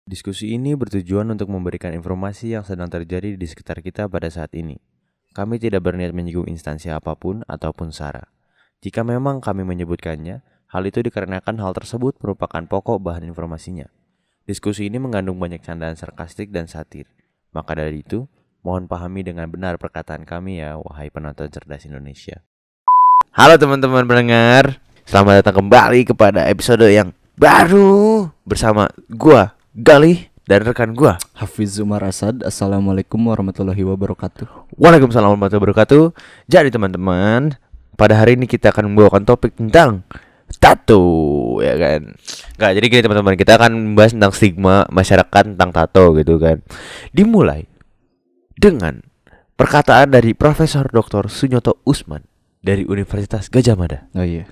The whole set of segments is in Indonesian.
Diskusi ini bertujuan untuk memberikan informasi yang sedang terjadi di sekitar kita pada saat ini. Kami tidak berniat menyinggung instansi apapun ataupun SARA. Jika memang kami menyebutkannya, hal itu dikarenakan hal tersebut merupakan pokok bahan informasinya. Diskusi ini mengandung banyak candaan sarkastik dan satir. Maka dari itu, mohon pahami dengan benar perkataan kami ya, wahai penonton cerdas Indonesia. Halo teman-teman pendengar, selamat datang kembali kepada episode yang baru bersama gua Galih dan rekan gua Hafiz Umar Asad. Assalamualaikum warahmatullahi wabarakatuh. Waalaikumsalam warahmatullahi wabarakatuh. Jadi teman-teman, pada hari ini kita akan membawakan topik tentang tato, ya kan? Nggak, jadi gini teman-teman, kita akan membahas tentang stigma masyarakat tentang tato gitu kan. Dimulai dengan perkataan dari Profesor Dr. Sunyoto Usman dari Universitas Gadjah Mada. Oh iya.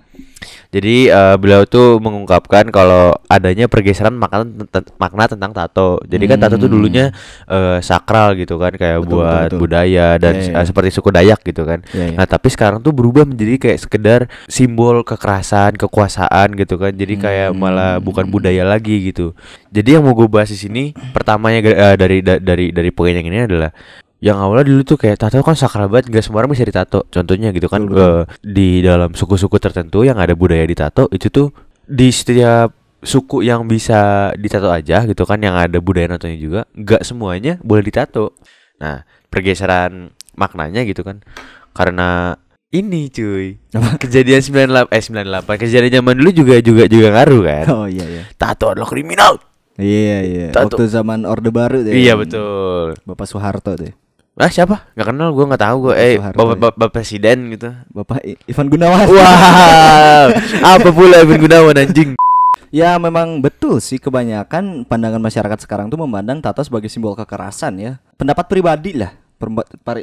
Jadi beliau tuh mengungkapkan kalau adanya pergeseran makna tentang tato. Jadi kan tato tuh dulunya sakral gitu kan, kayak buat budaya dan seperti suku Dayak gitu kan. Nah tapi sekarang tuh berubah menjadi kayak sekedar simbol kekerasan, kekuasaan gitu kan. Jadi kayak malah bukan budaya lagi gitu. Jadi yang mau gue bahas di sini pertamanya dari poin yang ini adalah yang awalnya dulu tuh kayak tato kan sakral banget, gak semua orang bisa ditato. Contohnya gitu kan, di dalam suku-suku tertentu yang ada budaya ditato, itu tuh di setiap suku yang bisa ditato aja gitu kan, yang ada budaya natonya juga, gak semuanya boleh ditato. Nah, pergeseran maknanya gitu kan, karena ini cuy, kejadian 98 kejadian zaman dulu juga ngaruh kan. Oh iya. Tato adalah kriminal. Iya. Tato. Waktu zaman Orde Baru deh. Iya betul. Bapak Soeharto deh. Siapa? Gak kenal, gue gak tahu gue. Bapak presiden gitu. Bapak Ivan Gunawan. Wow. Apa pula Ivan Gunawan anjing? Ya memang betul sih, kebanyakan pandangan masyarakat sekarang tuh memandang tato sebagai simbol kekerasan ya. Pendapat pribadi lah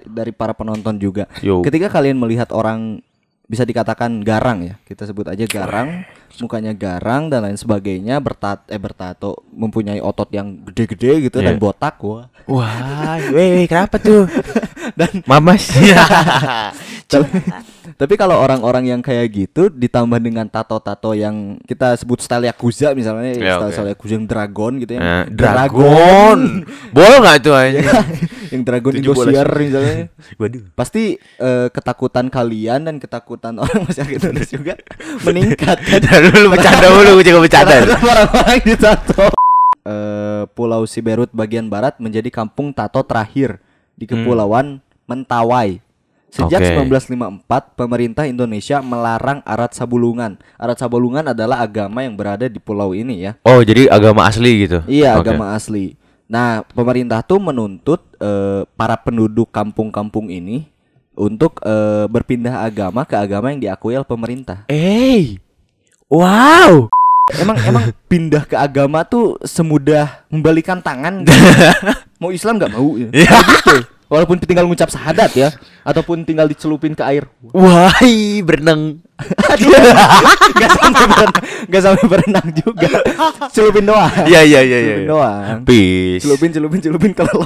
dari para penonton juga. Ketika kalian melihat orang bisa dikatakan garang ya, kita sebut aja garang, mukanya garang dan lain sebagainya, bertato, mempunyai otot yang gede-gede gitu dan botak. Wah, kenapa tuh? Dan mamas. Tapi kalau orang-orang yang kayak gitu ditambah dengan tato-tato yang kita sebut style yakuza misalnya, style yakuza yang dragon gitu ya. Dragon. Boleh enggak itu aja? Yang Dragon Indosiar misalnya. Waduh. Pasti ketakutan kalian dan ketakutan orang masyarakat Indonesia juga meningkat kan. Dulu bercanda dulu, gue juga bercanda. Orang-orang ditato. Pulau Siberut bagian barat menjadi kampung tato terakhir di Kepulauan Mentawai. Sejak 1954, pemerintah Indonesia melarang arat sabulungan. Arat sabulungan adalah agama yang berada di pulau ini ya. Oh, jadi agama asli gitu? Iya, agama asli. Nah, pemerintah tuh menuntut para penduduk kampung-kampung ini untuk berpindah agama ke agama yang diakui oleh pemerintah. Wow. Emang pindah ke agama tuh semudah membalikan tangan. Mau Islam nggak mau ya. Gitu. Walaupun tinggal ngucap syahadat ya, ataupun tinggal dicelupin ke air. Wahai berenang. Gak sampai berenang juga. Celupin doang. Iya. Celupin doang. Peace. Celupin kalau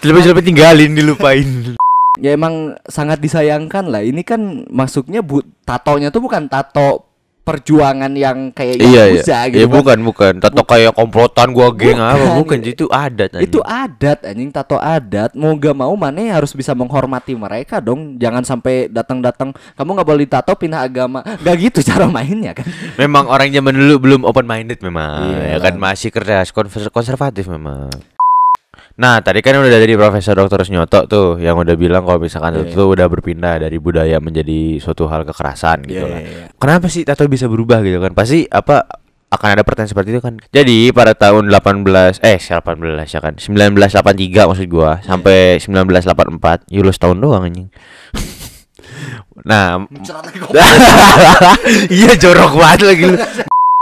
celupin tinggalin, dilupain. Ya emang sangat disayangkan lah. Ini kan masuknya tatonya tuh bukan tato perjuangan yang kayak yakuza gitu. Iya, bukan tato kayak komplotan gua geng apa, bukan itu adat anjing. Itu adat anjing, tato adat. Mau gak mau mana harus bisa menghormati mereka dong. Jangan sampai datang kamu gak boleh tato pindah agama. Gak gitu cara mainnya kan. Memang orang zaman dulu belum open minded memang. Ya kan, masih keras konservatif memang. Nah, tadi kan udah dari Profesor Dr. Sunyoto tuh yang udah bilang kalau misalkan tato udah berpindah dari budaya menjadi suatu hal kekerasan gitu kan. Kenapa sih tato bisa berubah gitu kan? Pasti akan ada pertanyaan seperti itu kan. Jadi pada tahun 1983 maksud gua sampai 1984, lu setahun doang anjing. Nah, iya jorok banget lagi lu.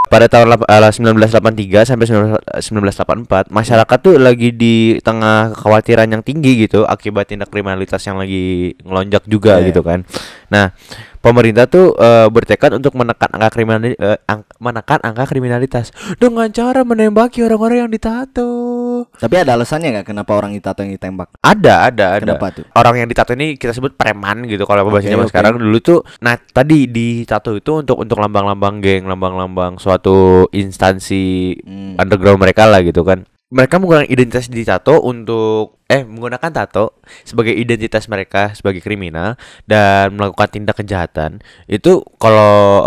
Pada tahun 1983 sampai 1984, masyarakat tuh lagi di tengah kekhawatiran yang tinggi gitu akibat tindak kriminalitas yang lagi ngelonjak juga gitu kan. Nah, pemerintah tuh bertekad untuk menekan angka kriminalitas dengan cara menembaki orang-orang yang ditato. Tapi ada alasannya nggak kenapa orang ditato yang ditembak? Ada. Kenapa tuh? Orang yang ditato ini kita sebut preman gitu kalau bahasa zaman sekarang. Dulu tuh, nah tadi ditato itu untuk lambang-lambang geng, lambang-lambang suatu instansi underground mereka lah gitu kan. Mereka menggunakan identitas ditato untuk menggunakan tato sebagai identitas mereka sebagai kriminal dan melakukan tindak kejahatan. Itu kalau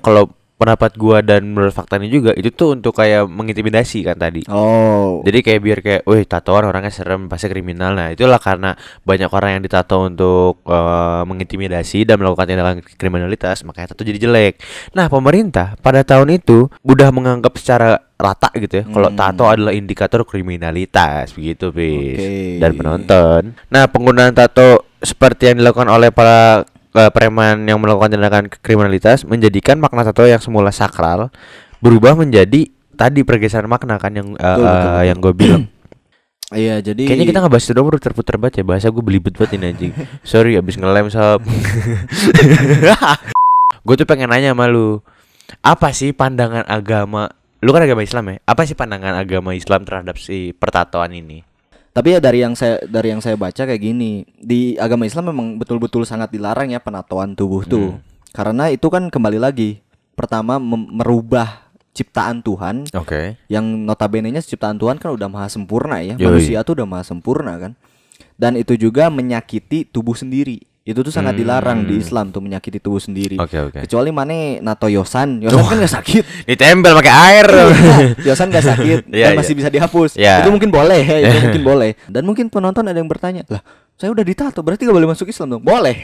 kalau pendapat gua dan menurut faktanya juga itu tuh untuk kayak mengintimidasi kan tadi. Oh. Jadi kayak biar kayak, wih tatoan orangnya serem pasti kriminal. Nah itulah karena banyak orang yang ditato untuk mengintimidasi dan melakukan tindakan kriminalitas, makanya tato jadi jelek. Nah pemerintah pada tahun itu udah menganggap secara rata gitu ya kalau tato adalah indikator kriminalitas begitu dan penonton. Nah penggunaan tato seperti yang dilakukan oleh para preman yang melakukan tindakan kriminalitas menjadikan makna tato yang semula sakral berubah menjadi tadi pergeseran makna kan yang betul. Yang gue bilang. Iya, jadi kayaknya kita ngebahas itu dong terputar banget ya, bahasa gue belibet banget ini anjing. Sorry abis ngelem sob. Gue tuh pengen nanya sama lu, apa sih pandangan agama, lu kan agama Islam ya, apa sih pandangan agama Islam terhadap si pertatoan ini? Tapi ya dari yang saya baca kayak gini, di agama Islam memang betul-betul sangat dilarang ya penatoan tubuh tuh. Karena itu kan kembali lagi pertama merubah ciptaan Tuhan. Yang notabene-nya ciptaan Tuhan kan udah maha sempurna ya. Manusia tuh udah maha sempurna kan. Dan itu juga menyakiti tubuh sendiri. Itu tuh sangat dilarang di Islam tuh, menyakiti tubuh sendiri. Kecuali mana nato yosan kan gak sakit. Ditempel pakai air. Yosan gak sakit dan masih bisa dihapus. Itu mungkin boleh, itu mungkin boleh. Dan mungkin penonton ada yang bertanya, lah saya udah ditato berarti gak boleh masuk Islam dong? Boleh.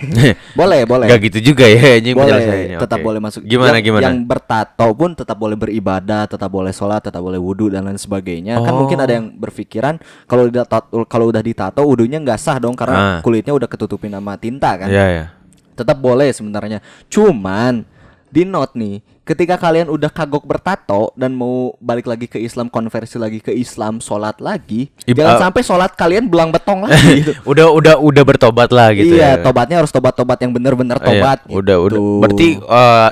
boleh. Gak gitu juga ya ini boleh, tetap boleh masuk. Gimana? Yang bertato pun tetap boleh beribadah, tetap boleh sholat, tetap boleh wudhu dan lain sebagainya. Kan mungkin ada yang berpikiran kalau udah ditato wudhunya nggak sah dong karena kulitnya udah ketutupin sama tinta kan. Tetap boleh sebenarnya. Cuman di note nih, ketika kalian udah kagok bertato dan mau balik lagi ke Islam, konversi lagi ke Islam, sholat lagi, jangan sampai sholat kalian belang betong lagi gitu. udah bertobat lah gitu. Iya, tobatnya harus tobat yang benar-benar tobat. Gitu. Udah. Berarti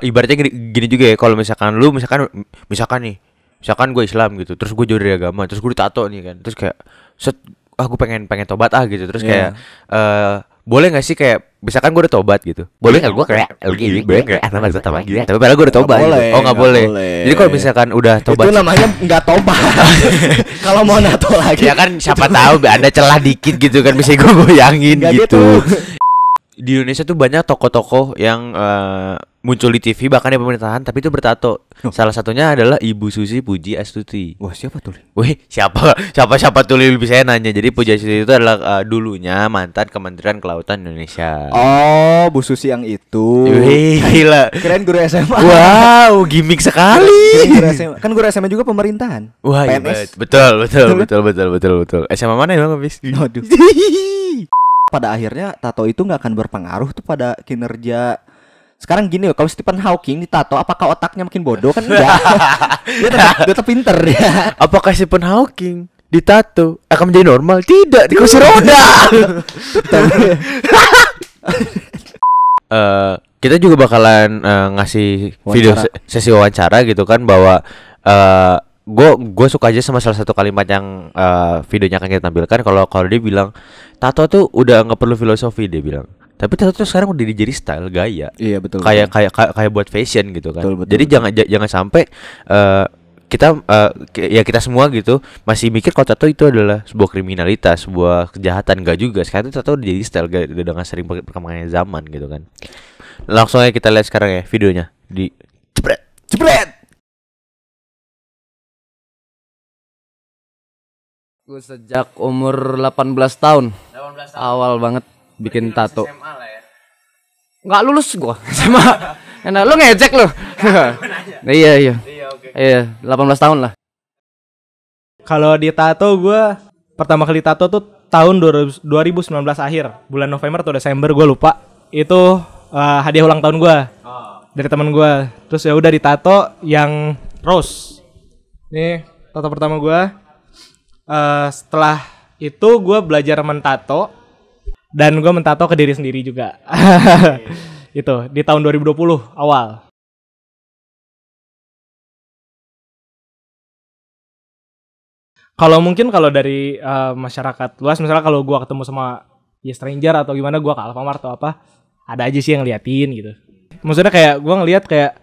ibaratnya gini juga ya, kalau misalkan gue Islam gitu, terus gue jauh dari agama, terus gue ditato nih kan, terus kayak gue pengen tobat gitu, terus kayak boleh nggak sih kayak misalkan gue udah tobat gitu, boleh nggak gue kayak lagi namanya tobat lagi ya, tapi padahal gue udah tobat gitu. Nggak boleh. Jadi kalau misalkan udah tobat itu namanya nggak tobat. Kalau mau nato lagi ya kan siapa tahu ada celah dikit gitu kan, bisa gue goyangin gitu. Di Indonesia tuh banyak tokoh-tokoh yang muncul di TV bahkan di pemerintahan tapi itu bertato. Salah satunya adalah Ibu Susi Pujiastuti. Wah, siapa tuh? Wih, siapa tuh lebih saya nanya. Jadi Pujiastuti itu adalah dulunya mantan Kementerian Kelautan Indonesia. Oh, Bu Susi yang itu. Wih, gila. Keren guru SMA. Wow, gimmick sekali. Guru SMA. Kan guru SMA juga pemerintahan. Wah, PNS. Betul. SMA mana emang habis? Aduh. Pada akhirnya tato itu nggak akan berpengaruh tuh pada kinerja. Sekarang gini loh, kalau Stephen Hawking ditato, apakah otaknya makin bodoh? Kan enggak. dia tetap pinter ya. Apakah Stephen Hawking ditato akan menjadi normal? Tidak, di kursi roda. Kita juga bakalan ngasih video sesi wawancara gitu kan, bahwa gue suka aja sama salah satu kalimat yang videonya akan kita tampilkan. Kalau dia bilang tato tuh udah nggak perlu filosofi, dia bilang. Tapi tato tuh sekarang udah jadi style, gaya. Iya betul. Kayak buat fashion gitu kan. Betul. Jadi jangan sampai kita semua gitu masih mikir kalau tato itu adalah sebuah kriminalitas, sebuah kejahatan. Enggak juga. Sekarang itu tato udah jadi style, udah dengan sering perkembangan zaman gitu kan. Langsung aja kita lihat sekarang ya videonya di jebret. Gue sejak umur 18 tahun. Awal banget bikin tato. SMA lah ya. Nggak lulus gua SMA. Enak lu ngejek lu. Iya. Iya, 18 tahun lah. Kalau di tato gua pertama kali tato tuh tahun 2019 akhir, bulan November atau Desember gua lupa. Itu hadiah ulang tahun gua. Dari teman gua. Terus ya udah ditato yang rose. Nih, tato pertama gua. Setelah itu gue belajar mentato dan gue mentato ke diri sendiri juga. Itu di tahun 2020 awal. Kalau mungkin kalau dari masyarakat luas, misalnya kalau gua ketemu sama ya stranger atau gimana, gua ke Alfamart atau apa, ada aja sih yang liatin gitu. Maksudnya kayak gua ngelihat kayak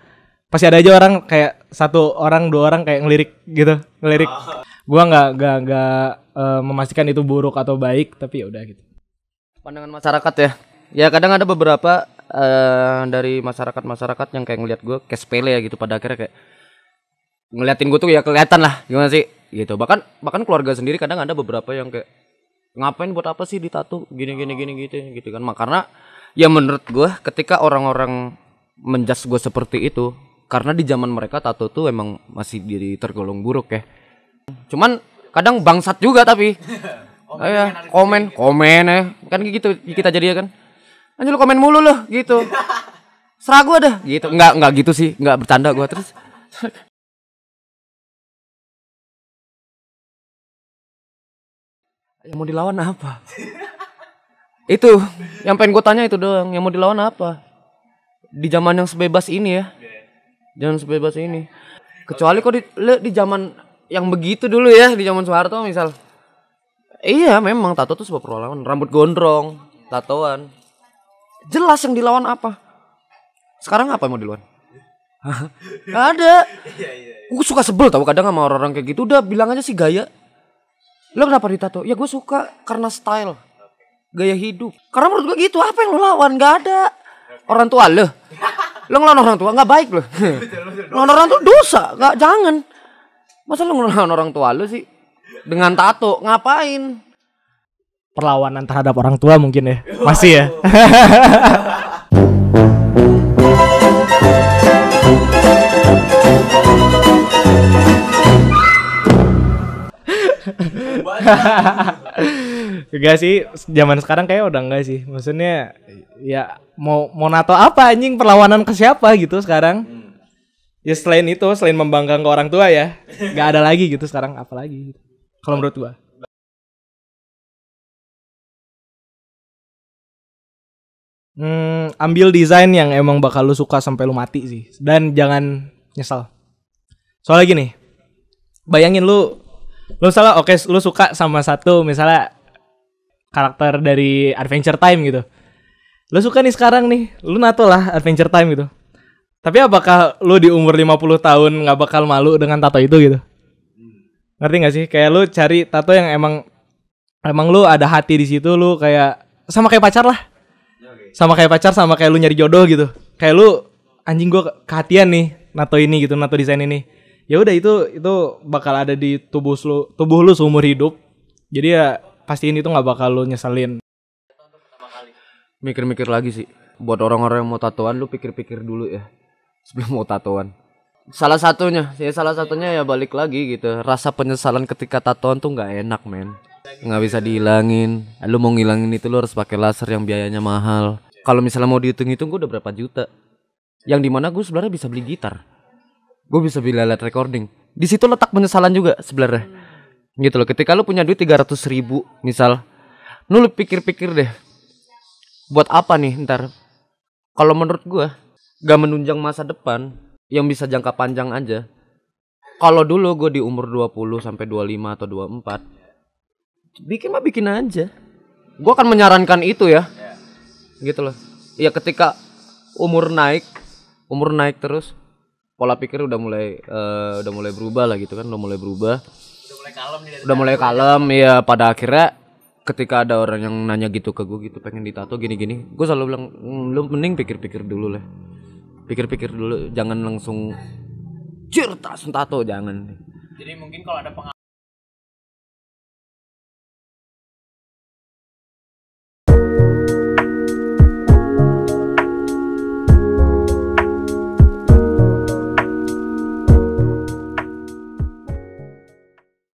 pasti ada aja orang kayak satu orang dua orang kayak ngelirik gitu, ngelirik. Gua nggak memastikan itu buruk atau baik, tapi ya udah gitu. Pandangan masyarakat ya. Ya kadang ada beberapa dari masyarakat yang kayak ngelihat gue kayak sepele ya gitu, pada akhirnya kayak ngeliatin gue tuh ya kelihatan lah gimana sih gitu. Bahkan keluarga sendiri kadang ada beberapa yang kayak ngapain buat apa sih ditato gini gitu kan. Karena ya menurut gue ketika orang-orang menjudge gue seperti itu, karena di zaman mereka tato tuh emang masih tergolong buruk ya. Cuman kadang bangsat juga tapi komen ya kan gitu kita jadi ya kan. Anjir lu komen mulu loh gitu. Serah gue dah gitu. Enggak gitu sih, enggak bercanda gue terus. Yang mau dilawan apa? Itu yang pengen gue tanya itu doang. Yang mau dilawan apa? Di zaman yang sebebas ini ya. Jangan sebebas ini. Kecuali kok di zaman yang begitu dulu ya, di zaman Soeharto misal. Iya memang tato tuh sebuah perlawanan. Rambut gondrong, tatoan. Jelas yang dilawan apa? Sekarang apa yang mau dilawan? Gak ada. Gue suka sebel tau kadang sama orang-orang kayak gitu. Udah bilang aja sih gaya. Lo kenapa ditato? Ya gue suka karena style, gaya hidup. Karena menurut gue gitu. Apa yang lo lawan? Gak ada. Orang tua lo ngelawan orang tua gak baik lo. Ngelawan orang tua dosa. Gak, jangan. Masa lo ngelawan orang tua lo sih dengan tato? Ngapain? Perlawanan terhadap orang tua mungkin ya. Masih ya. Enggak sih, zaman sekarang kayak udah enggak sih. Maksudnya ya mau nato apa anjing, perlawanan ke siapa gitu sekarang. Ya selain itu, selain membanggakan ke orang tua ya, enggak ada lagi gitu sekarang, apa lagi gitu. Kalau menurut gua. Ambil desain yang emang bakal lu suka sampai lu mati sih. Dan jangan nyesal. Soalnya gini, bayangin lu salah, oke, lu suka sama satu misalnya karakter dari Adventure Time gitu. Lu suka nih sekarang nih, lu nato lah Adventure Time gitu. Tapi apakah lu di umur 50 tahun gak bakal malu dengan tato itu gitu? Ngerti gak sih? Kayak lu cari tato yang emang lu ada hati di situ, lu kayak sama kayak pacar lah. Sama kayak pacar, sama kayak lu nyari jodoh gitu. Kayak lu anjing gua kehatian nih nato ini gitu, nato desain ini. Ya udah itu bakal ada di tubuh lu seumur hidup. Jadi ya pastiin itu nggak bakal lu nyeselin. Mikir-mikir lagi sih. Buat orang-orang yang mau tatoan, lu pikir-pikir dulu ya sebelum mau tatoan. Salah satunya ya balik lagi gitu. Rasa penyesalan ketika tatoan tuh nggak enak men. Nggak bisa dihilangin. Lu mau ngilangin itu lu harus pakai laser yang biayanya mahal. Kalau misalnya mau dihitung-hitung gue udah berapa juta. Yang dimana gue sebenarnya bisa beli gitar. Gue bisa beli alat recording. Di situ letak penyesalan juga sebenarnya. Gitu loh. Ketika lu punya duit 300.000 misal, lu pikir-pikir deh. Buat apa nih ntar? Kalau menurut gue, gak menunjang masa depan yang bisa jangka panjang aja. Kalau dulu gue di umur 20 sampai 25 atau 24, bikin aja. Gue akan menyarankan itu ya. Gitu loh. Ya ketika umur naik terus, pola pikir udah mulai berubah lah gitu kan, udah mulai kalem ya. Pada akhirnya ketika ada orang yang nanya gitu ke gue gitu, pengen ditato gini-gini, gue selalu bilang lu mending pikir-pikir dulu lah. Pikir-pikir dulu, jangan langsung langsung tato, jangan. Jadi mungkin kalau ada pengalaman